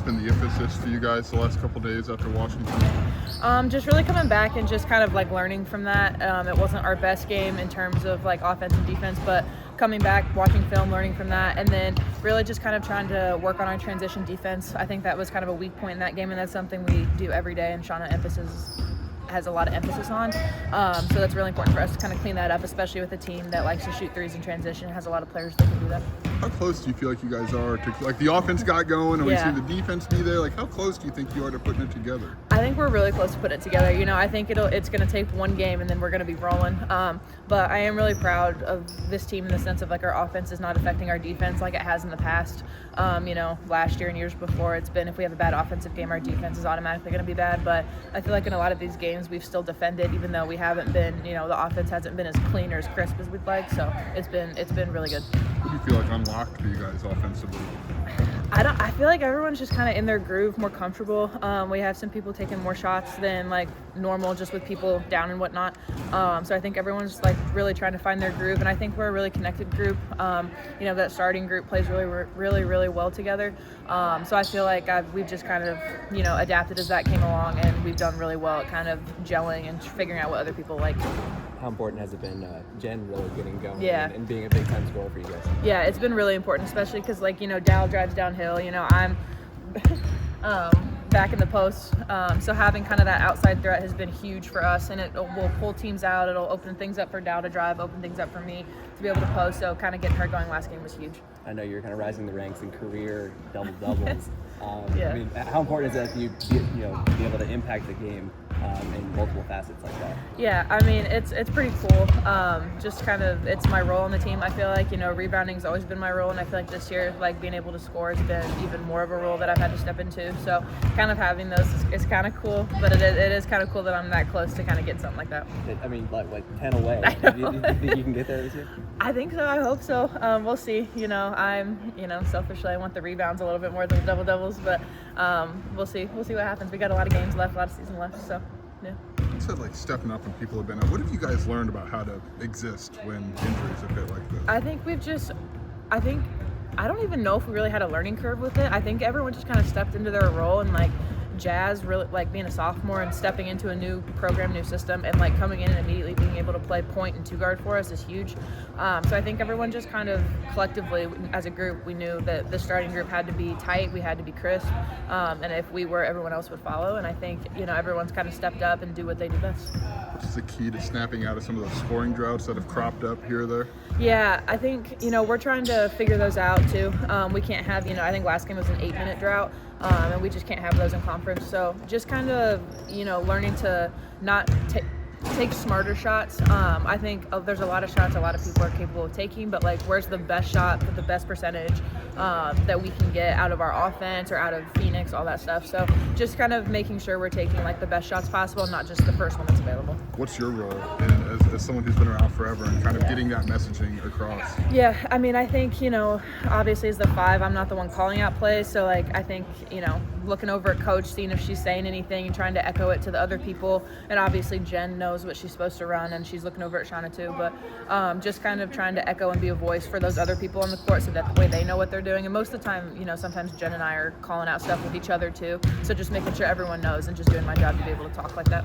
what's been the emphasis for you guys the last couple days after Washington? Just really coming back and just kind of like learning from that. It wasn't our best game in terms of like offense and defense, but coming back, watching film, learning from that, and then really just kind of trying to work on our transition defense. I think that was kind of a weak point in that game, and that's something we do every day, and Shauna has a lot of emphasis on. So that's really important for us to kind of clean that up, especially with a team that likes to shoot threes in transition. It has a lot of players that can do that. How close do you feel like you guys are to, like, the offense got going and we've seen the defense be there? Like, how close do you think you are to putting it together? I think we're really close to putting it together. You know, I think it's going to take one game and then we're going to be rolling. But I am really proud of this team in the sense of like our offense is not affecting our defense like it has in the past. You know, last year and years before, it's been if we have a bad offensive game, our defense is automatically going to be bad. But I feel like in a lot of these games, we've still defended, even though we haven't been, you know, the offense hasn't been as clean or as crisp as we'd like. So it's been really good. What do you feel like unlocked for you guys offensively? I feel like everyone's just kind of in their groove, more comfortable. We have some people taking more shots than like normal, just with people down and whatnot. So I think everyone's like really trying to find their groove, and I think we're a really connected group. You know, that starting group plays really well together. So I feel like we've just kind of, you know, adapted as that came along, and we've done really well at kind of gelling and figuring out what other people like. How important has it been, Jen really getting going and being a big time scorer for you guys? Yeah, it's been really important, especially because, like, you know, Dow drives downhill. You know, I'm back in the post. So having kind of that outside threat has been huge for us, and it will pull teams out. It'll open things up for Dow to drive, open things up for me to be able to post. So kind of getting her going last game was huge. I know you're kind of rising the ranks in career double-doubles. I mean, how important is that for you to be able to impact the game in multiple facets like that? Yeah, I mean, it's pretty cool. Just kind of, it's my role on the team. I feel like, you know, rebounding's always been my role, and I feel like this year, like, being able to score has been even more of a role that I've had to step into. So kind of having those is kind of cool, but it is kind of cool that I'm that close to kind of get something like that. I mean, like 10 away. Do you think you can get there this year? I think so. I hope so. We'll see. You know, selfishly, I want the rebounds a little bit more than the double-doubles, but we'll see. We'll see what happens. We got a lot of games left, a lot of season left, so yeah. You said, like, stepping up when people have been up. What have you guys learned about how to exist when injuries have hit like this? I think I don't even know if we really had a learning curve with it. I think everyone just kind of stepped into their role, and like Jazz really, like, being a sophomore and stepping into a new program, new system, and like coming in and immediately being able to play point and two guard for us is huge. So I think everyone just kind of collectively as a group, we knew that the starting group had to be tight, we had to be crisp, and if we were, everyone else would follow. And I think, you know, everyone's kind of stepped up and do what they do best. Which is the key to snapping out of some of those scoring droughts that have cropped up here or there? Yeah, I think, you know, we're trying to figure those out too. We can't have, you know, I think last game was an 8-minute drought, and we just can't have those in conference. So just kind of, you know, learning to not take smarter shots. I think there's a lot of shots a lot of people are capable of taking, but like, where's the best shot with the best percentage that we can get out of our offense or out of Phoenix, all that stuff. So just kind of making sure we're taking like the best shots possible, not just the first one that's available. What's your role as someone who's been around forever and kind of getting that messaging across? Yeah, I mean, I think, you know, obviously as the 5, I'm not the one calling out plays. So like, I think, you know, looking over at Coach, seeing if she's saying anything and trying to echo it to the other people. And obviously Jen knows what she's supposed to run, and she's looking over at Shauna too. But just kind of trying to echo and be a voice for those other people on the court so that the way they know what they're doing. And most of the time, you know, sometimes Jen and I are calling out stuff with each other too. So just making sure everyone knows and just doing my job to be able to talk like that.